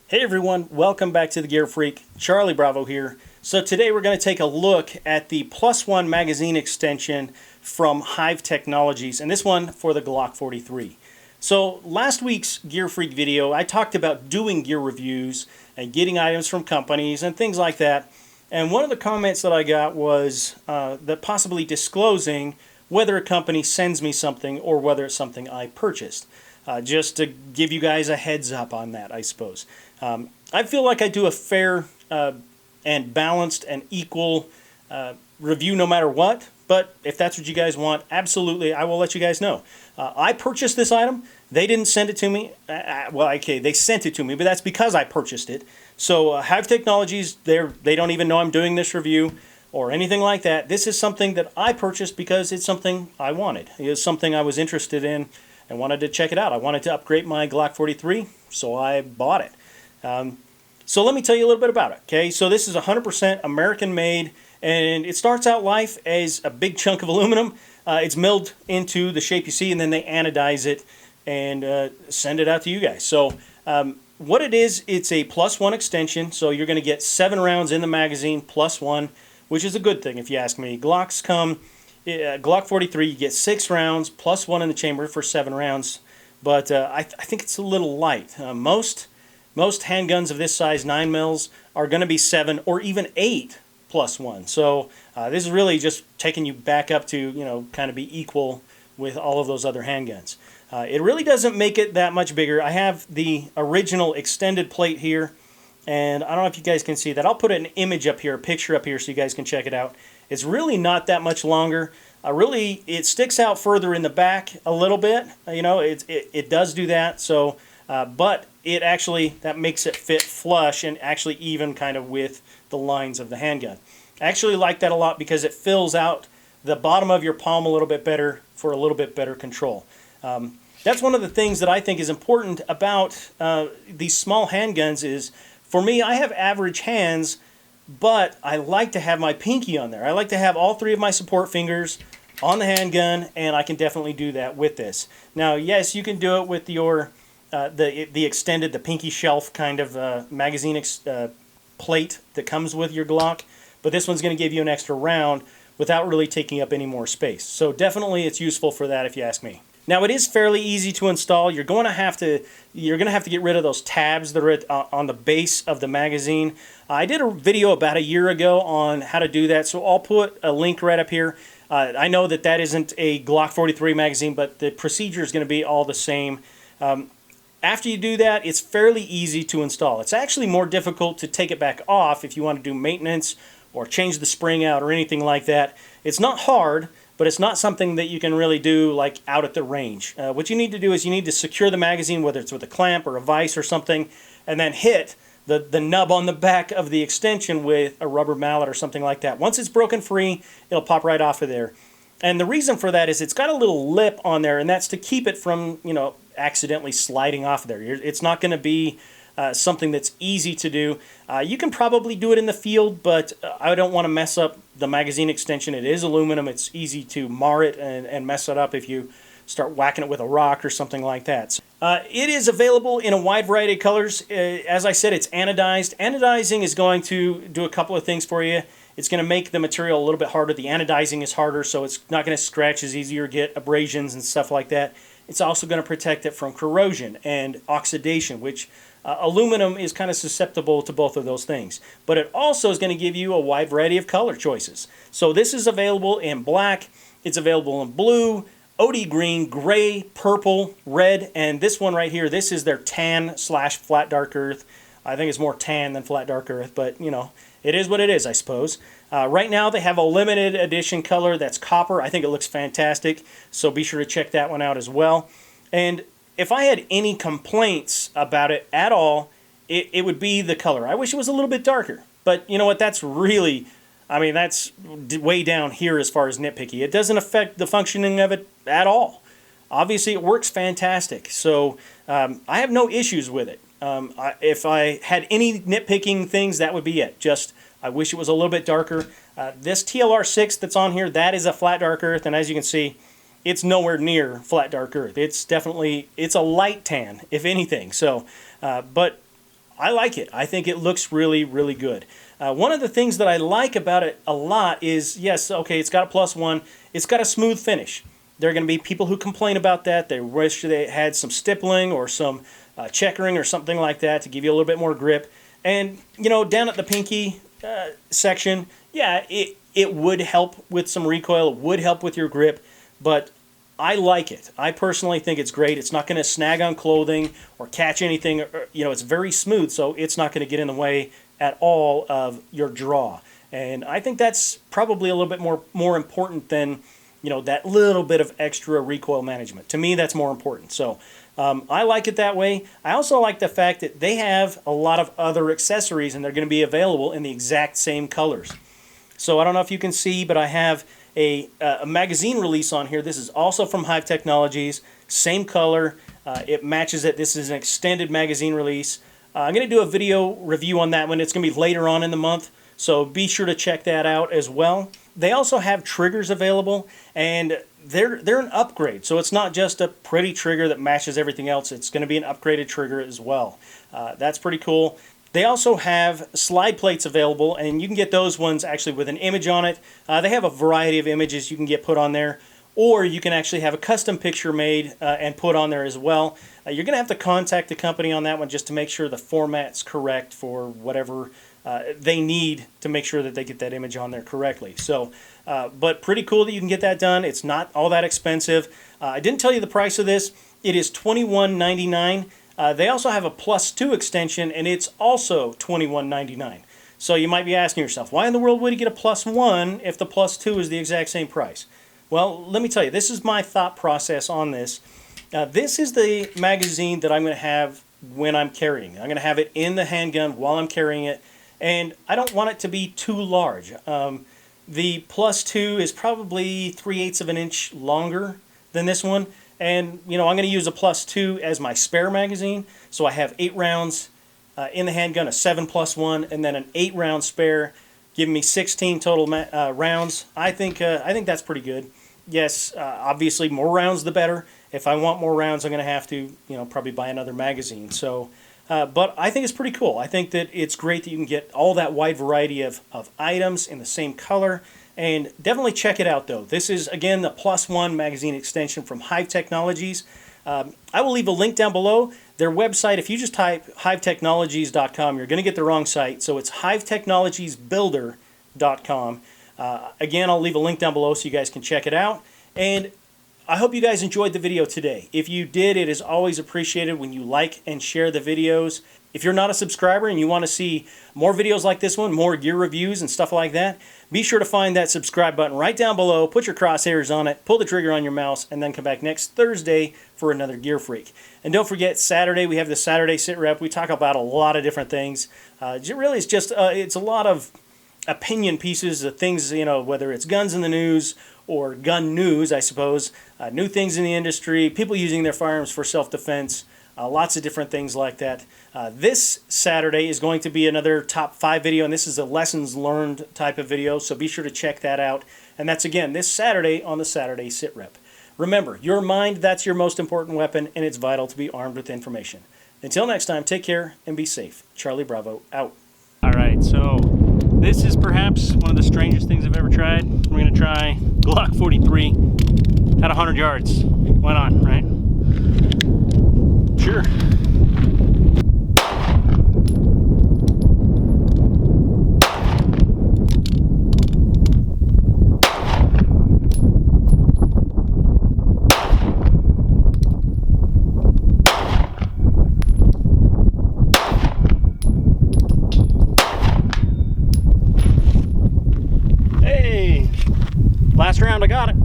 Hey everyone, welcome back to the Gear Freak. Charlie Bravo here. So today we're going to take a look at the +1 magazine extension from Hyve Technologies, and this one for the Glock 43. So last week's Gear Freak video, I talked about doing gear reviews and getting items from companies and things like that. And one of the comments that I got was that possibly disclosing whether a company sends me something or whether it's something I purchased. Just to give you guys a heads up on that, I suppose. I feel like I do a fair and balanced and equal review no matter what, but if that's what you guys want, absolutely, I will let you guys know. I purchased this item. They didn't send it to me. Well, okay, they sent it to me, but that's because I purchased it. So Hyve Technologies, they don't even know I'm doing this review or anything like that. This is something that I purchased because it's something I wanted. It was something I was interested in and wanted to check it out. I wanted to upgrade my Glock 43, so I bought it. So let me tell you a little bit about it, okay? So this is 100% American-made, and it starts out life as a big chunk of aluminum. It's milled into the shape you see, and then they anodize it and send it out to you guys. So what it is, it's a +1 extension, so you're going to get 7 rounds in the magazine, +1, which is a good thing if you ask me. Glocks come... Glock 43, you get 6 rounds, +1 in the chamber for 7 rounds. But I think it's a little light. Most handguns of this size, 9 mils, are going to be 7 or even 8 +1. So this is really just taking you back up to, you know, kind of be equal with all of those other handguns. It really doesn't make it that much bigger. I have the original extended plate here, and I don't know if you guys can see that. I'll put an image up here, a picture up here, so you guys can check it out. It's really not that much longer. Really, it sticks out further in the back a little bit. You know, it does do that. So, but it actually, that makes it fit flush and actually even kind of with the lines of the handgun. I actually like that a lot because it fills out the bottom of your palm a little bit better for a little bit better control. That's one of the things that I think is important about these small handguns is, for me, I have average hands, but I like to have my pinky on there. I like to have all 3 of my support fingers on the handgun, and I can definitely do that with this. Now, yes, you can do it with your the extended, the pinky shelf kind of magazine plate that comes with your Glock, but this one's going to give you an extra round without really taking up any more space. So definitely it's useful for that if you ask me. Now, it is fairly easy to install. You're going to have to get rid of those tabs that are on the base of the magazine. I did a video about a year ago on how to do that, so I'll put a link right up here. I know that isn't a Glock 43 magazine, but the procedure is going to be all the same. After you do that, it's fairly easy to install. It's actually more difficult to take it back off if you want to do maintenance or change the spring out or anything like that. It's not hard, but it's not something that you can really do like out at the range. What you need to do is you need to secure the magazine, whether it's with a clamp or a vise or something, and then hit the nub on the back of the extension with a rubber mallet or something like that. Once it's broken free, it'll pop right off of there. And the reason for that is it's got a little lip on there, and that's to keep it from, you know, accidentally sliding off of there. It's not going to be something that's easy to do. You can probably do it in the field, but I don't want to mess up the magazine extension. It is aluminum. It's easy to mar it and mess it up if you start whacking it with a rock or something like that. So, it is available in a wide variety of colors. As I said, it's anodized. Anodizing is going to do a couple of things for you. It's going to make the material a little bit harder. The anodizing is harder, so it's not going to scratch as easy or get abrasions and stuff like that. It's also going to protect it from corrosion and oxidation, which aluminum is kind of susceptible to both of those things. But it also is going to give you a wide variety of color choices. So this is available in black, it's available in blue, OD green, gray, purple, red, and this one right here, this is their tan/flat dark earth. I think it's more tan than flat dark earth, but you know, it is what it is, I suppose. Right now they have a limited edition color that's copper. I think it looks fantastic, so be sure to check that one out as well. And if I had any complaints about it at all, it would be the color. I wish it was a little bit darker, but you know what, that's really, I mean, that's way down here as far as nitpicky. It doesn't affect the functioning of it at all. Obviously, it works fantastic, so I have no issues with it. If I had any nitpicking things, that would be it. Just, I wish it was a little bit darker. This TLR6 that's on here, that is a flat dark earth, and as you can see, it's nowhere near flat dark earth. It's definitely, it's a light tan, if anything. So, but I like it. I think it looks really, really good. One of the things that I like about it a lot is, yes, okay, it's got a +1. It's got a smooth finish. There are going to be people who complain about that. They wish they had some stippling or some checkering or something like that to give you a little bit more grip. And, you know, down at the pinky section, yeah, it would help with some recoil. It would help with your grip, but I like it. I personally think it's great. It's not going to snag on clothing or catch anything. You know, it's very smooth, so it's not going to get in the way at all of your draw. And I think that's probably a little bit more important than, you know, that little bit of extra recoil management. To me, that's more important. So I like it that way. I also like the fact that they have a lot of other accessories, and they're going to be available in the exact same colors. So I don't know if you can see, but I have a magazine release on here. This is also from Hyve Technologies. Same color. It matches it. This is an extended magazine release. I'm going to do a video review on that one. It's going to be later on in the month, so be sure to check that out as well. They also have triggers available, and they're an upgrade. So it's not just a pretty trigger that matches everything else. It's going to be an upgraded trigger as well. That's pretty cool. They also have slide plates available, and you can get those ones actually with an image on it. They have a variety of images you can get put on there, or you can actually have a custom picture made and put on there as well. You're going to have to contact the company on that one just to make sure the format's correct for whatever they need to make sure that they get that image on there correctly. So, but pretty cool that you can get that done. It's not all that expensive. I didn't tell you the price of this. It is $21.99. They also have a +2 extension, and it's also $21.99. So you might be asking yourself, why in the world would you get a +1 if the +2 is the exact same price? Well, let me tell you, this is my thought process on this. This is the magazine that I'm going to have when I'm carrying. I'm going to have it in the handgun while I'm carrying it, and I don't want it to be too large. The +2 is probably 3/8 of an inch longer than this one, and you know I'm going to use a +2 as my spare magazine, so I have 8 rounds in the handgun, a 7+1, and then an 8-round spare, giving me 16 total rounds. I think that's pretty good. Yes, obviously more rounds the better. If I want more rounds, I'm going to have to, you know, probably buy another magazine. So, but I think it's pretty cool. I think that it's great that you can get all that wide variety of items in the same color. And definitely check it out, though. This is, again, the +1 magazine extension from Hyve Technologies. I will leave a link down below. Their website, if you just type hyvetechnologies.com, you're going to get the wrong site. So it's hyvetechnologiesbuilder.com. Again, I'll leave a link down below so you guys can check it out. And I hope you guys enjoyed the video today. If you did, it is always appreciated when you like and share the videos. If you're not a subscriber and you want to see more videos like this one, more gear reviews and stuff like that, be sure to find that subscribe button right down below, put your crosshairs on it, pull the trigger on your mouse, and then come back next Thursday for another Gear Freak. And don't forget, Saturday, we have the Saturday Sit Rep. We talk about a lot of different things. Really, it's just, it's a lot of opinion pieces of things, you know, whether it's guns in the news or gun news, I suppose, new things in the industry, people using their firearms for self-defense, lots of different things like that. This Saturday is going to be another top 5 video, and this is a lessons learned type of video, so be sure to check that out. And that's, again, this Saturday on the Saturday Sit Rep. Remember, your mind, that's your most important weapon, and it's vital to be armed with information. Until next time, take care and be safe. Charlie Bravo, out. All right, so this is perhaps one of the strangest things I've ever tried. We're going to try Glock 43 at 100 yards. Why not, right? Sure. Hey, last round I got it.